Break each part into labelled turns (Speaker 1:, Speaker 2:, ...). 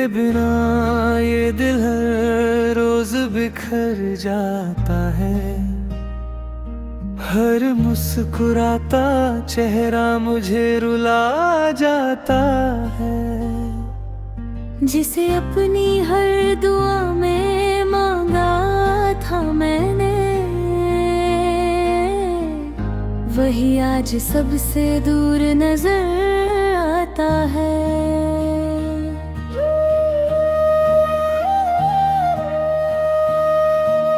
Speaker 1: बिना ये दिल हर रोज बिखर जाता है। हर मुस्कुराता चेहरा मुझे रुला जाता है।
Speaker 2: जिसे अपनी हर दुआ में मांगा था मैंने, वही आज सबसे दूर नजर आता है।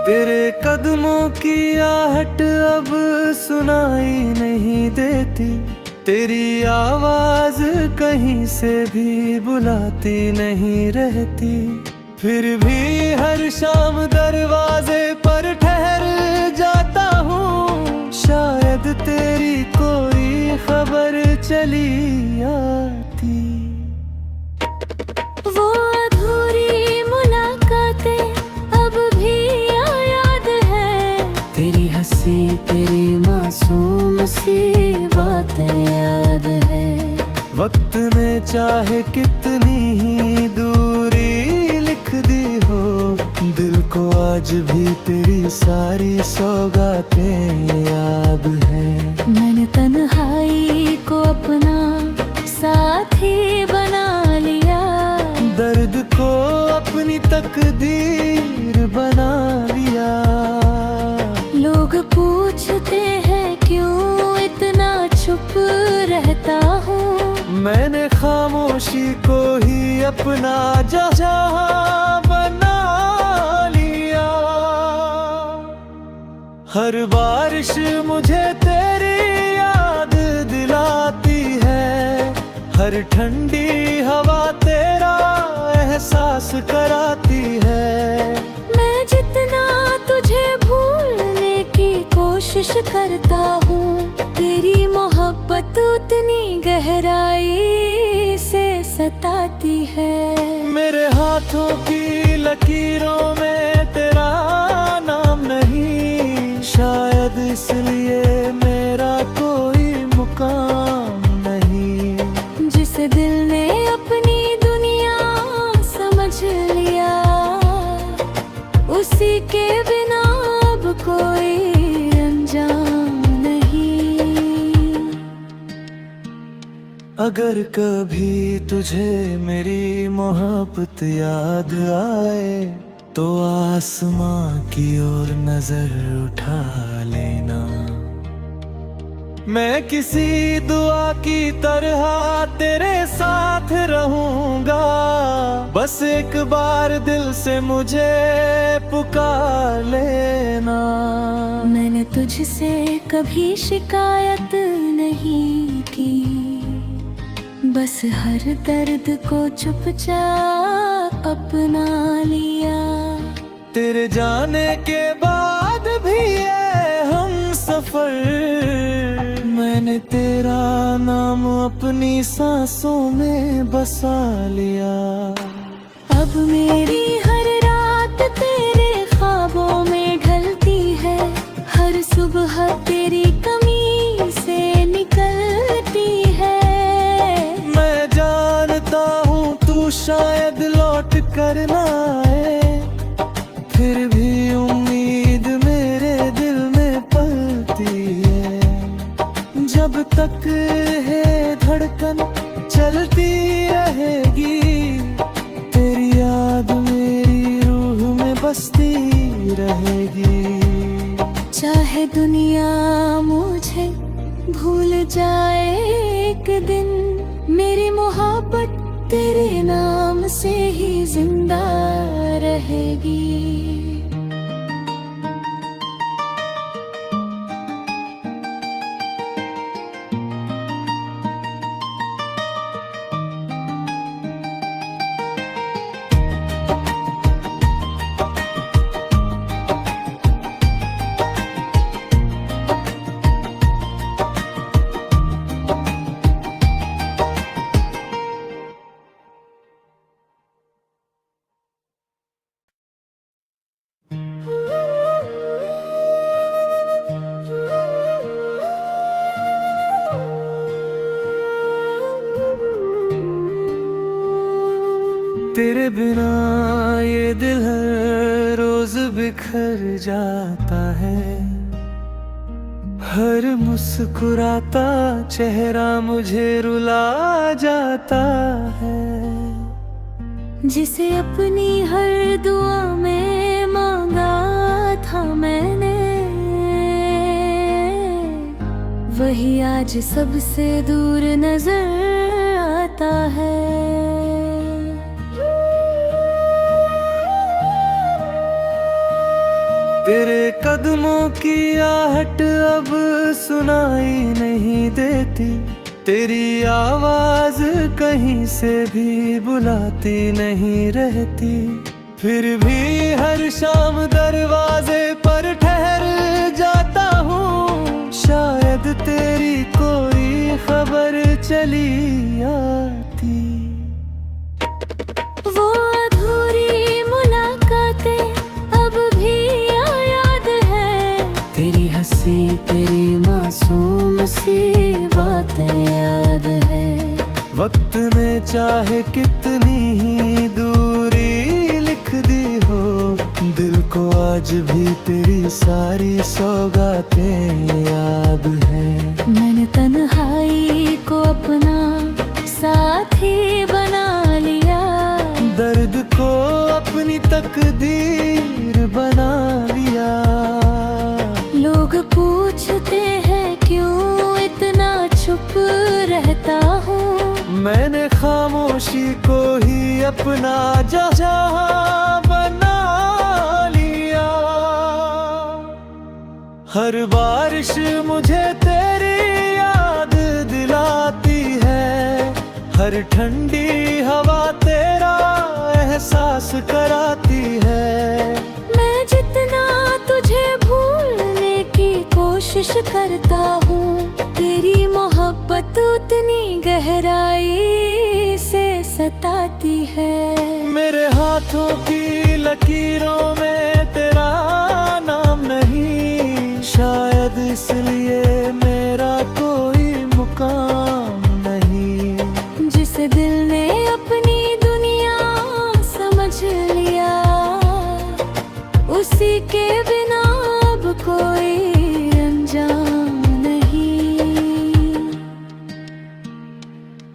Speaker 1: तेरे कदमों की आहट अब सुनाई नहीं देती, तेरी आवाज कहीं से भी बुलाती नहीं रहती। फिर भी हर शाम दरवाजे पर ठहर जाता हूँ, शायद तेरी कोई खबर चली आती।
Speaker 2: वो अधूरी मुलाकातें अब भी याद है, तेरी हंसी तेरी मासूम सी बातें याद है।
Speaker 1: वक्त ने चाहे कितनी ही दूरी लिख दी हो, दिल को आज भी तेरी सारी सौगातें याद है।
Speaker 2: मैंने तन्हाई को अपना साथी बना लिया,
Speaker 1: दर्द को अपनी तकदीर बना लिया।
Speaker 2: लोग पूछते हैं क्यों इतना चुप रहता हूँ,
Speaker 1: मैंने खामोशी को ही अपना जहाँ बना लिया। हर बारिश मुझे तेरी याद दिलाती है, हर ठंडी हवा तेरा एहसास कराती है।
Speaker 2: मैं जितना तुझे भूलने की कोशिश करता हूँ, तेरी मोहब्बत उतनी गहराई से सताती है।
Speaker 1: मेरे हाथों की लकीरों में तेरा नाम नहीं, शायद इसलिए मेरा कोई मुकाम नहीं।
Speaker 2: जिस दिल ने अपनी दुनिया समझ लिया, उसी के बिना अब कोई अनजान नहीं।
Speaker 1: अगर कभी तुझे मेरी मोहब्बत याद आए, तो आसमां की ओर नजर उठा लेना। मैं किसी दुआ की तरह तेरे साथ रहूंगा, बस एक बार दिल से मुझे पुकार लेना।
Speaker 2: मैंने तुझसे कभी शिकायत नहीं की, बस हर दर्द को चुपचाप अपना लिया।
Speaker 1: तेरे जाने के बाद भी ये हम सफर, मैंने तेरा नाम अपनी सांसों में बसा लिया।
Speaker 2: अब मेरी हर रात तेरे ख्वाबों में ढलती है, हर सुबह तेरी कमी से निकलती है।
Speaker 1: मैं जानता हूँ तू शायद लौट कर ना आए, फिर भी उम्मीद मेरे दिल में पलती है। जब तक है धड़कन चलती रहेगी, तेरी याद मेरी रूह में बसती रहेगी।
Speaker 2: चाहे दुनिया मुझे भूल जाए एक दिन, मेरी मोहब्बत तेरे नाम से ही जिंदा रहेगी।
Speaker 1: तेरे बिना ये दिल हर रोज बिखर जाता है। हर मुस्कुराता चेहरा मुझे रुला जाता है।
Speaker 2: जिसे अपनी हर दुआ में मांगा था मैंने, वही आज सबसे दूर नजर आता है।
Speaker 1: तेरे कदमों की आहट अब सुनाई नहीं देती, तेरी आवाज कहीं से भी बुलाती नहीं रहती। फिर भी हर शाम दरवाजे पर ठहर जाता हूँ, शायद तेरी कोई खबर चली आती।
Speaker 2: वो अधूरी मुलाकातें अब भी याद है, तेरी हंसी तेरी मासूम सी बातें याद है।
Speaker 1: वक्त ने चाहे कितनी ही दूरी लिख दी हो, दिल को आज भी तेरी सारी सौगातें याद है।
Speaker 2: मैंने तन्हाई को अपना साथी बना लिया,
Speaker 1: दर्द को अपनी तकदीर बना लिया।
Speaker 2: लोग पूछते हैं क्यों इतना चुप रहता हूँ,
Speaker 1: मैंने खामोशी को ही अपना जहाँ बना लिया। हर बारिश मुझे तेरी याद दिलाती है, हर ठंडी हवा तेरा एहसास कराती है।
Speaker 2: मैं जितना तुझे भूलने की कोशिश करता हूँ, तेरी मोहब्बत उतनी गहराई से सताती है।
Speaker 1: मेरे हाथों की लकीरों में तेरा नाम नहीं, शायद इसलिए मेरा कोई मुकाम नहीं।
Speaker 2: जिस दिल ने अपनी दुनिया समझ लिया, उसी के बिना अब कोई अनजान नहीं।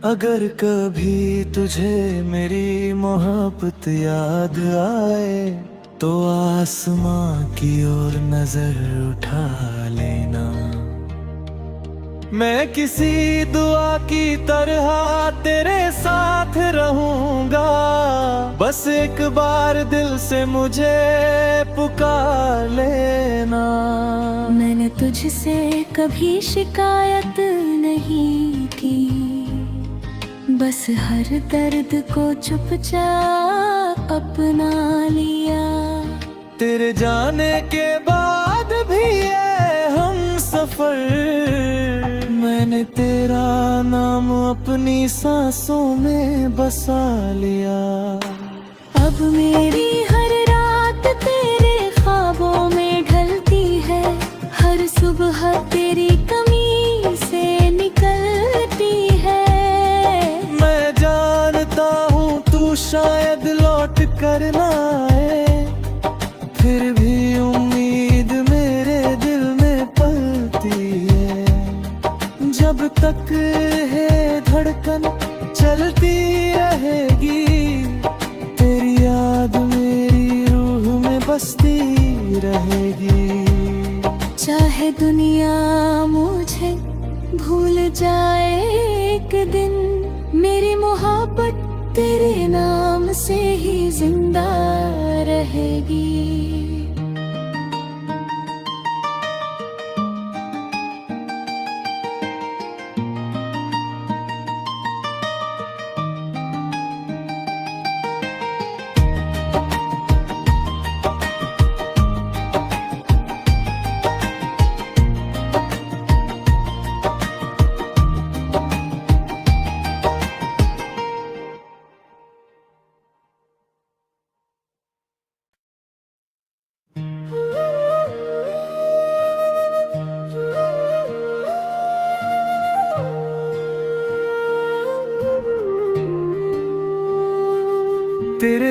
Speaker 1: अगर कभी तुझे मेरी मोहब्बत याद आए, तो आसमां की ओर नजर उठा लेना। मैं किसी दुआ की तरह तेरे साथ रहूंगा, बस एक बार दिल से मुझे पुकार लेना।
Speaker 2: मैंने तुझसे कभी शिकायत नहीं की, बस हर दर्द को चुपचाप अपना लिया।
Speaker 1: तेरे जाने के बाद भी ये हम सफर, मैंने तेरा नाम अपनी सांसों में बसा लिया।
Speaker 2: अब मेरी हर रात तेरे ख्वाबों में ढलती है, हर सुबह तेरी कमी से निकलती है।
Speaker 1: मैं जानता हूँ तू शायद लौट कर ना आए, फिर भी उम्मीद मेरे दिल में पलती है। जब तक है धड़कन चलती रहेगी, तेरी याद मेरी रूह में बसती रहेगी।
Speaker 2: चाहे दुनिया मुझे भूल जाए एक दिन, मेरी मोहब्बत तेरे नाम से ही जिंदा रहेगी।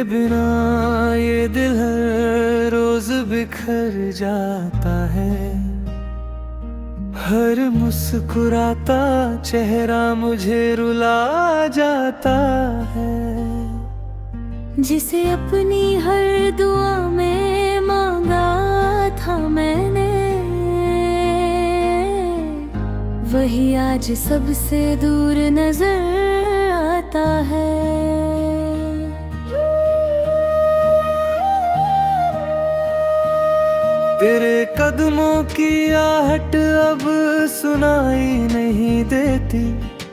Speaker 1: तेरे बिना ये दिल हर रोज बिखर जाता है। हर मुस्कुराता चेहरा मुझे रुला जाता है।
Speaker 2: जिसे अपनी हर दुआ में मांगा था मैंने, वही आज सबसे दूर नजर आता है।
Speaker 1: तेरे कदमों की आहट अब सुनाई नहीं देती,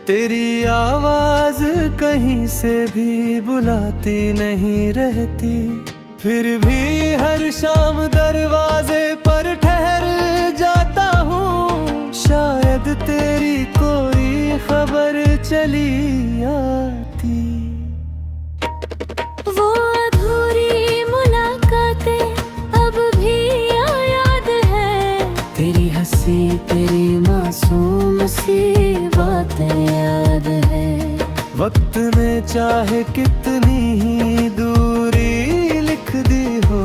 Speaker 1: तेरी आवाज कहीं से भी बुलाती नहीं रहती। फिर भी हर शाम दरवाजे पर ठहर जाता हूँ, शायद तेरी कोई खबर चली आती।
Speaker 2: वो अधूरी मुलाकातें अब भी याद है, तेरी हंसी तेरी मासूम सी बातें याद है।
Speaker 1: वक्त ने चाहे कितनी ही दूरी लिख दी हो,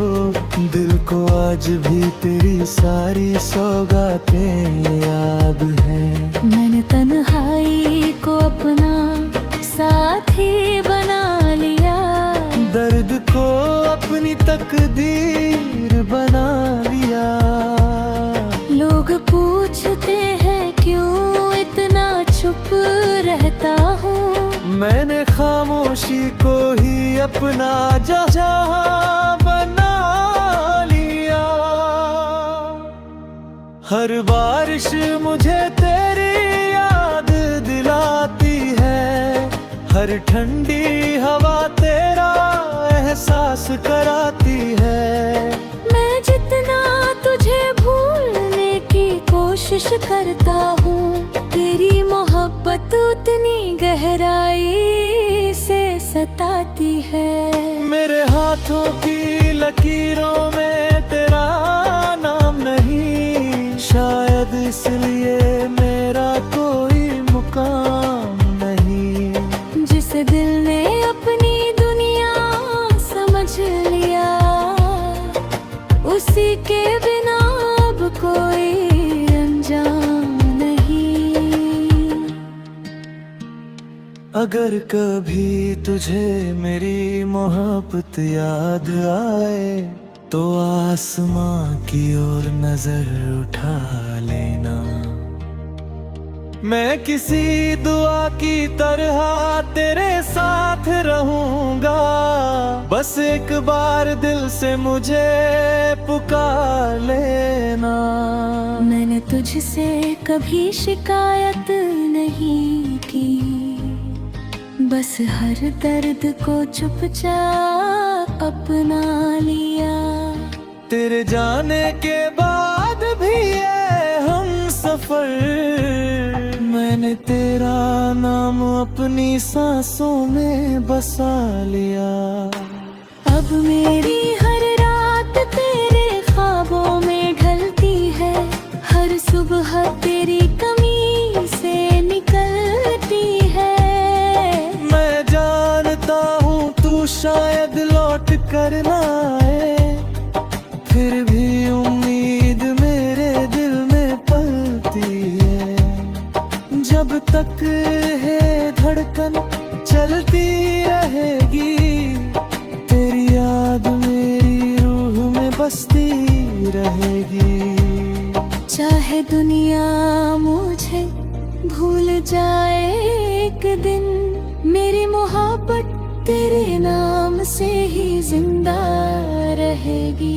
Speaker 1: दिल को आज भी तेरी सारी सौगातें याद है।
Speaker 2: मैंने तन्हाई को अपना साथी बना लिया,
Speaker 1: दर्द को अपनी तकदीर बना लिया।
Speaker 2: लोग पूछते हैं क्यों इतना चुप रहता हूँ,
Speaker 1: मैंने खामोशी को ही अपना जहाँ बना लिया। हर बारिश मुझे तेरी याद दिलाती है, हर ठंडी हवा तेरा एहसास कराती है।
Speaker 2: मैं जितना तुझे भूलने की कोशिश करता हूँ, तेरी मोहब्बत उतनी गहराई से सताती है।
Speaker 1: मेरे हाथों की लकीरों में तेरा नाम नहीं, शायद इसलिए मेरा कोई मुकाम नहीं।
Speaker 2: जिस दिल ने अपनी दुनिया समझ लिया, उसी के बिना अब कोई अनजान नहीं।
Speaker 1: अगर कभी तुझे मेरी मोहब्बत याद आए, तो आसमां की ओर नजर उठा लेना। मैं किसी दुआ की तरह तेरे साथ रहूंगा, बस एक बार दिल से मुझे पुकार लेना।
Speaker 2: मैंने तुझसे कभी शिकायत नहीं की, बस हर दर्द को चुपचाप अपना लिया।
Speaker 1: तेरे जाने के बाद भी ये हम सफर, मैंने तेरा नाम अपनी सांसों में बसा लिया।
Speaker 2: अब मेरी हर रात तेरे ख्वाबों में ढलती है, हर सुबह तेरी कमी से निकलती है।
Speaker 1: मैं जानता हूँ तू शायद लौट कर ना आए, फिर भी उम्मीद मेरे दिल में पलती है। जब तक है धड़कन चलती रहेगी, तेरी याद मेरी रूह में बसती रहेगी।
Speaker 2: चाहे दुनिया मुझे भूल जाए एक दिन, मेरी मोहब्बत तेरे नाम से ही जिंदा रहेगी।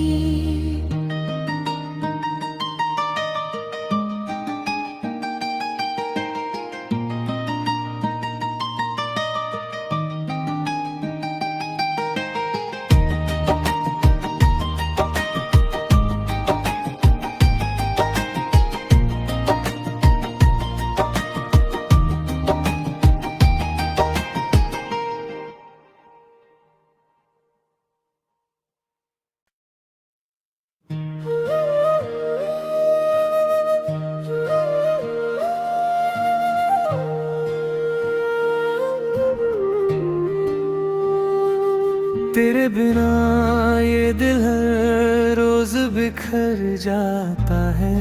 Speaker 1: तेरे बिना ये दिल हर रोज बिखर जाता है।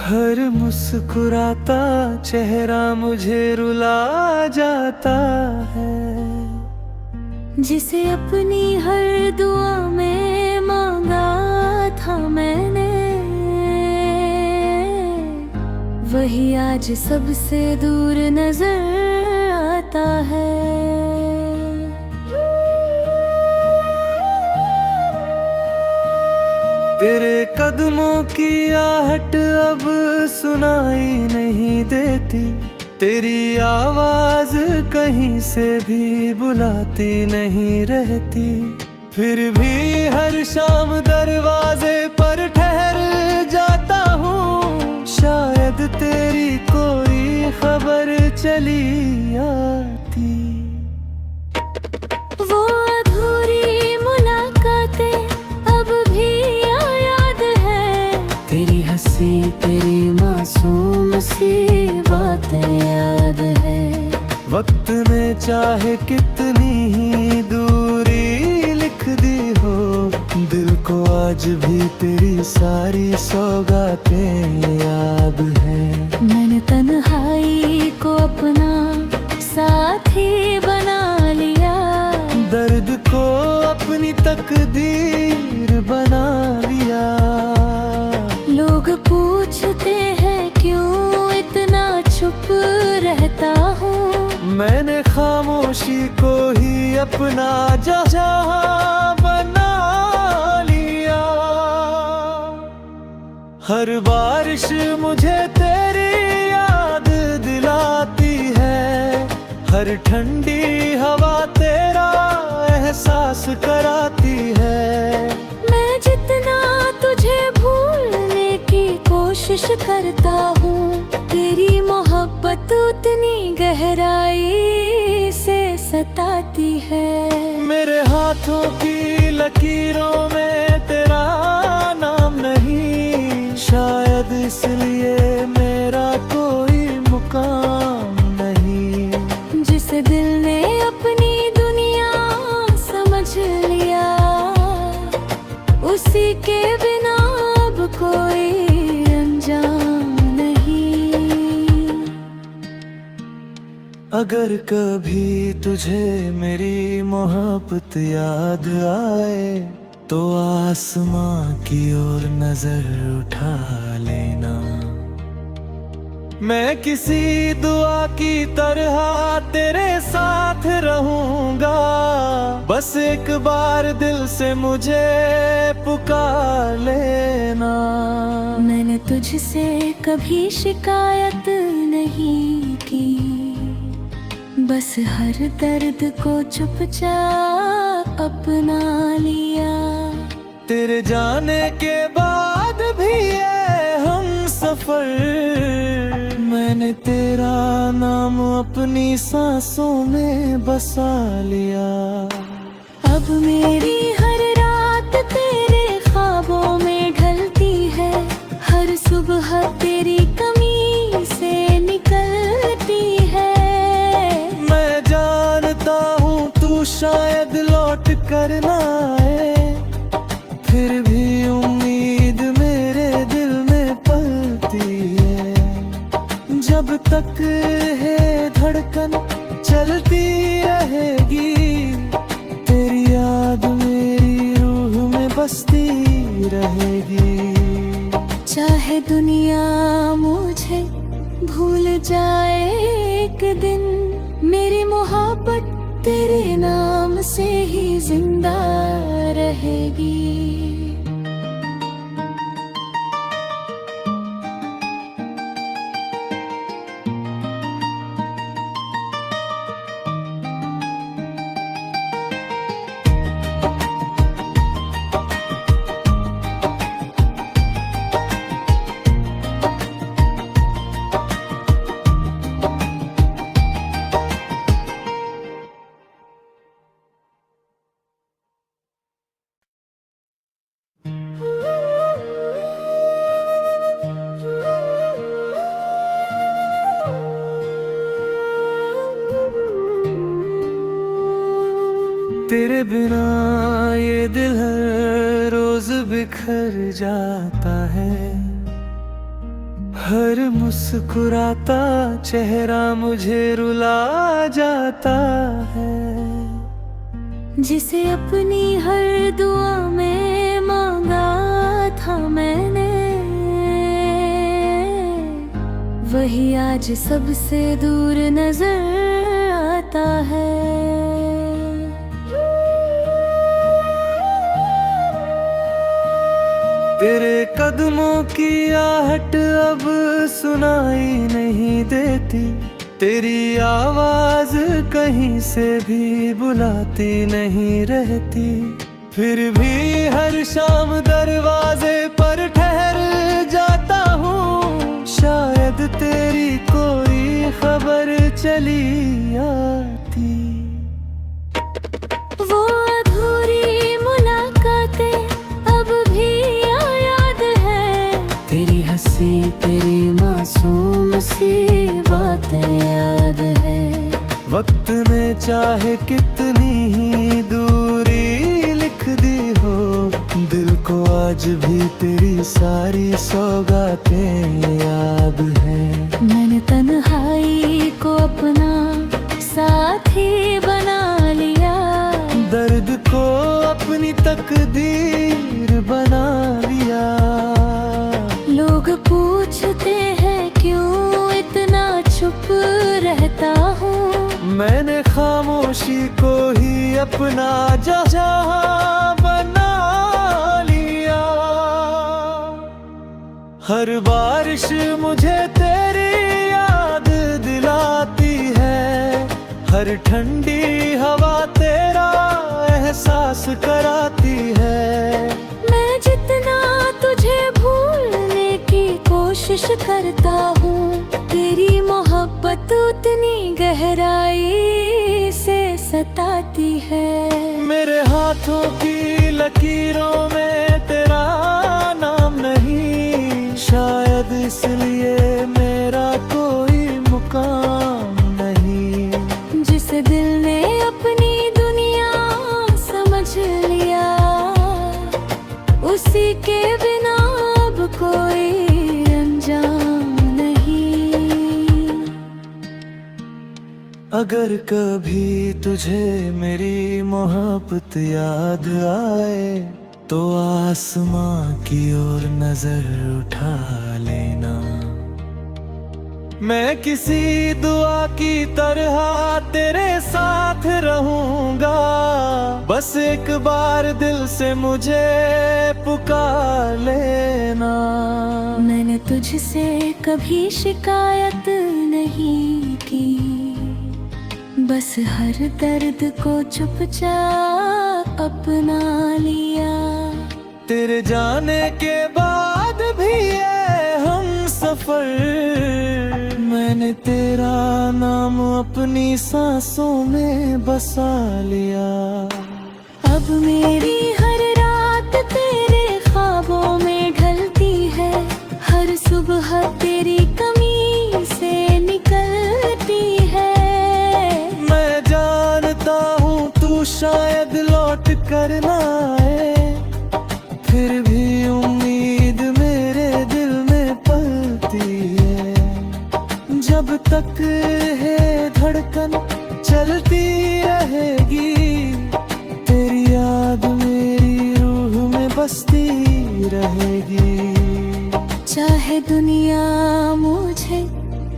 Speaker 1: हर मुस्कुराता चेहरा मुझे रुला जाता है।
Speaker 2: जिसे अपनी हर दुआ में मांगा था मैंने, वही आज सबसे दूर नजर आता है।
Speaker 1: तेरे कदमों की आहट अब सुनाई नहीं देती, तेरी आवाज कहीं से भी बुलाती नहीं रहती। फिर भी हर शाम दरवाजे पर ठहर जाता हूँ, शायद तेरी कोई खबर चली आती।
Speaker 2: वो अधूरी मुलाकातें अब भी याद है, तेरी हंसी तेरी मासूम सी बातें याद है।
Speaker 1: वक्त ने चाहे कितनी ही दूरी लिख दी हो, दिल को आज भी तेरी सारी सौगातें याद है।
Speaker 2: मैंने तन्हाई को अपना साथी बना लिया,
Speaker 1: दर्द को अपनी तकदीर बना लिया।
Speaker 2: लोग पूछते हैं क्यों इतना चुप रहता हूँ,
Speaker 1: मैंने खामोशी को ही अपना जहाँ बना लिया। हर बारिश मुझे तेरी याद दिलाती है, हर ठंडी हवा तेरा एहसास कराती है।
Speaker 2: मैं जितना तुझे भूलने की कोशिश करता हूँ, तेरी मोहब्बत उतनी गहराई से सताती है।
Speaker 1: मेरे हाथों की लकीरों में तेरा नाम नहीं, शायद इसलिए मेरा कोई मुकाम नहीं।
Speaker 2: जिस दिल ने अपनी दुनिया समझ लिया, उसी के बिना अब कोई अनजान नहीं।
Speaker 1: अगर कभी तुझे मेरी मोहब्बत याद आए, तो आसमां की ओर नजर उठा लेना। मैं किसी दुआ की तरह तेरे साथ रहूंगा, बस एक बार दिल से मुझे पुकार लेना।
Speaker 2: मैंने तुझसे कभी शिकायत नहीं की, बस हर दर्द को चुपचाप अपना लिया।
Speaker 1: तेरे जाने के बाद भी ये हम सफर, मैंने तेरा नाम अपनी सांसों में बसा लिया।
Speaker 2: अब मेरी हर रात तेरे ख्वाबों में ढलती है, हर सुबह तेरी कमी से निकलती है।
Speaker 1: मैं जानता हूँ तू शायद लौट कर ना आए, फिर भी उम्मीद मेरे दिल में पलती है। जब तक है धड़कन चलती रहेगी, तेरी याद मेरी रूह में बसती रहेगी।
Speaker 2: चाहे दुनिया मुझे भूल जाए एक दिन, मेरी मोहब्बत तेरे नाम से ही जिंदा रहेगी।
Speaker 1: तेरे बिना ये दिल हर रोज बिखर जाता है। हर मुस्कुराता चेहरा मुझे रुला जाता है।
Speaker 2: जिसे अपनी हर दुआ में मांगा था मैंने, वही आज सबसे दूर नजर आता है।
Speaker 1: तेरे कदमों की आहट अब सुनाई नहीं देती, तेरी आवाज कहीं से भी बुलाती नहीं रहती। फिर भी हर शाम दरवाजे पर ठहर जाता हूँ, शायद तेरी कोई खबर चली आती।
Speaker 2: वो अधूरी मुलाकातें अब भी याद है, तेरी हंसी तेरी मासूम सी बातें याद है।
Speaker 1: वक्त ने चाहे कितनी ही दूरी लिख दी हो, दिल को आज भी तेरी सारी सौगातें याद है।
Speaker 2: मैंने तन्हाई को अपना साथी बना लिया,
Speaker 1: दर्द को अपनी तकदीर बना लिया।
Speaker 2: लोग पूछते हैं क्यों इतना चुप रहता हूँ,
Speaker 1: मैंने खामोशी को ही अपना जहाँ बना लिया। हर बारिश मुझे तेरी याद दिलाती है, हर ठंडी हवा तेरा एहसास कराती है।
Speaker 2: मैं जितना तुझे भूलने की कोशिश करता हूँ, तेरी मोहब्बत उतनी गहराई से सताती है।
Speaker 1: मेरे हाथों की लकीरों में तेरा नाम नहीं, शायद इसलिए मेरा कोई मुकाम नहीं।
Speaker 2: जिस दिल ने अपनी दुनिया समझ लिया, उसी के बिना अब कोई अनजान नहीं।
Speaker 1: अगर कभी तुझे मेरी मोहब्बत याद आए, तो आसमां की ओर नजर उठा लेना। मैं किसी दुआ की तरह तेरे साथ रहूंगा, बस एक बार दिल से मुझे पुकार लेना।
Speaker 2: मैंने तुझसे कभी शिकायत नहीं की, बस हर दर्द को चुपचाप अपना लिया।
Speaker 1: तेरे जाने के बाद भी ये हम सफर, मैंने तेरा नाम अपनी सांसों में बसा लिया।
Speaker 2: अब मेरी हर रात तेरे ख्वाबों में ढलती है, हर सुबह तेरी कमी से निकलती है।
Speaker 1: मैं जानता हूँ तू शायद लौट कर ना आए, फिर भी उम्मीद मेरे दिल में पलती है। जब तक है धड़कन चलती रहेगी, तेरी याद मेरी रूह में बसती रहेगी।
Speaker 2: चाहे दुनिया मुझे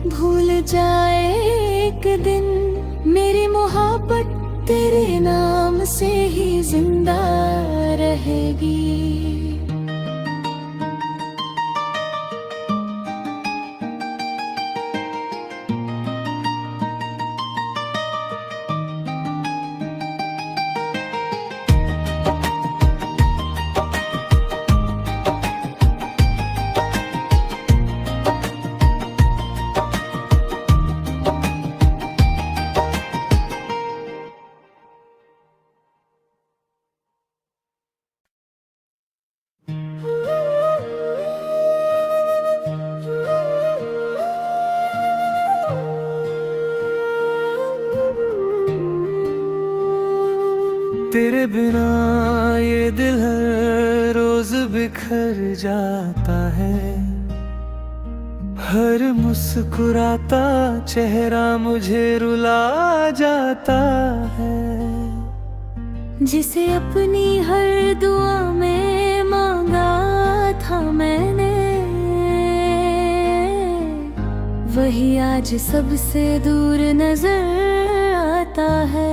Speaker 2: भूल जाए एक दिन, मेरी मोहब्बत तेरे नाम से ही जिंदा रहेगी।
Speaker 1: तेरे बिना ये दिल हर रोज बिखर जाता है। हर मुस्कुराता चेहरा मुझे रुला जाता है।
Speaker 2: जिसे अपनी हर दुआ में मांगा था मैंने, वही आज सबसे दूर नजर आता है।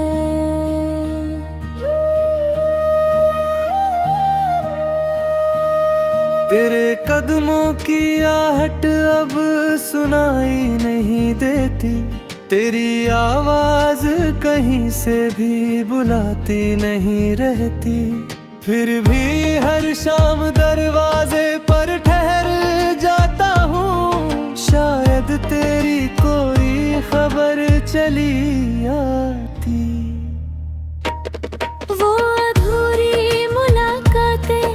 Speaker 1: तेरे कदमों की आहट अब सुनाई नहीं देती, तेरी आवाज कहीं से भी बुलाती नहीं रहती। फिर भी हर शाम दरवाजे पर ठहर जाता हूँ, शायद तेरी कोई खबर चली आती।
Speaker 2: वो अधूरी मुलाकातें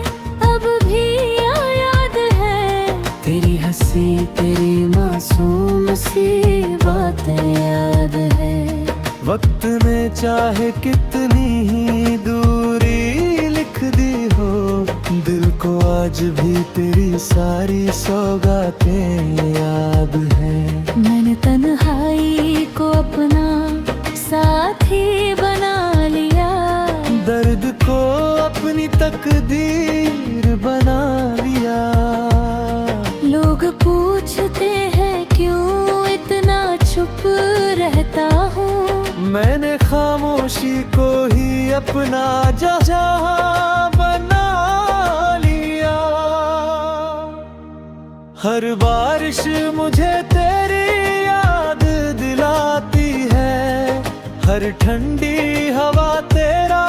Speaker 2: अब भी याद है, तेरी हंसी तेरी मासूम सी बातें याद है।
Speaker 1: वक्त ने चाहे कितनी ही दूरी लिख दी हो, दिल को आज भी तेरी सारी सौगातें याद है।
Speaker 2: मैंने तन्हाई को अपना साथी बना लिया,
Speaker 1: दर्द को अपनी तकदीर बना लिया।
Speaker 2: लोग पूछते हैं क्यों इतना चुप रहता हूँ,
Speaker 1: मैंने खामोशी को ही अपना जहाँ बना लिया। हर बारिश मुझे तेरी याद दिलाती है, हर ठंडी हवा तेरा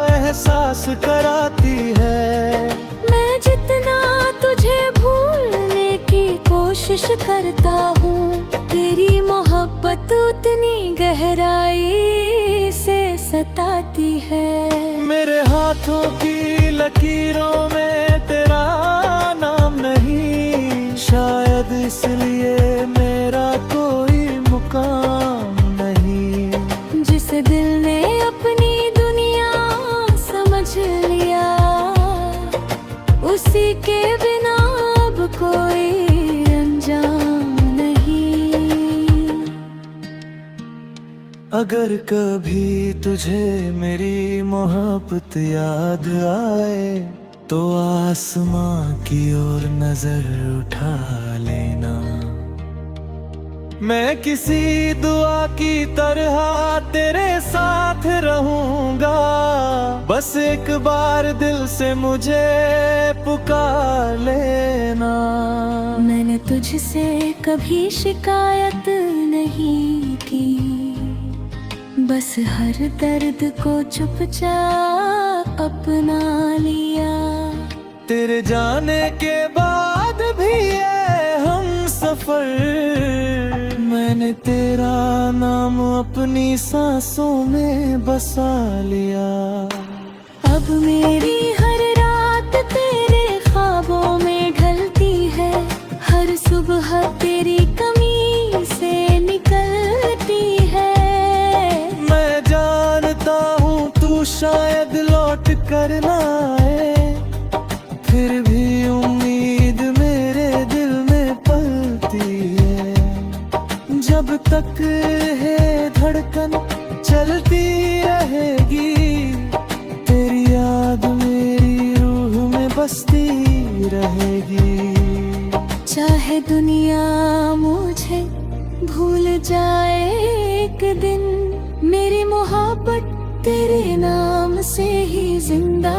Speaker 1: एहसास कराती है।
Speaker 2: मैं जितना तुझे भूलने की कोशिश करता हूँ, तेरी मोहब्बत उतनी गहराई से सताती है।
Speaker 1: मेरे हाथों की लकीरों में तेरा नाम नहीं, शायद इसलिए मेरा कोई मुकाम नहीं।
Speaker 2: जिस दिल ने अपनी दुनिया समझ लिया, उसी के बिना अब कोई अनजान नहीं।
Speaker 1: अगर कभी तुझे मेरी मोहब्बत याद आए, तो आसमां की ओर नजर उठा लेना। मैं किसी दुआ की तरह तेरे साथ रहूंगा, बस एक बार दिल से मुझे पुकार लेना।
Speaker 2: मैंने तुझसे कभी शिकायत नहीं की, बस हर दर्द को चुपचाप अपना लिया।
Speaker 1: तेरे जाने के बाद भी ये हम सफर, मैंने तेरा नाम अपनी सांसों में बसा लिया।
Speaker 2: अब मेरी हर रात तेरे ख्वाबों में ढलती है, हर सुबह तेरी कमी से निकलती है।
Speaker 1: मैं जानता हूँ तू शायद लौट कर ना आए, फिर भी उम्मीद मेरे दिल में पलती है। जब तक है धड़कन चलती रहेगी, तेरी याद मेरी रूह में बसती रहेगी।
Speaker 2: चाहे दुनिया मुझे भूल जाए एक दिन, मेरी मोहब्बत तेरे नाम से ही जिंदा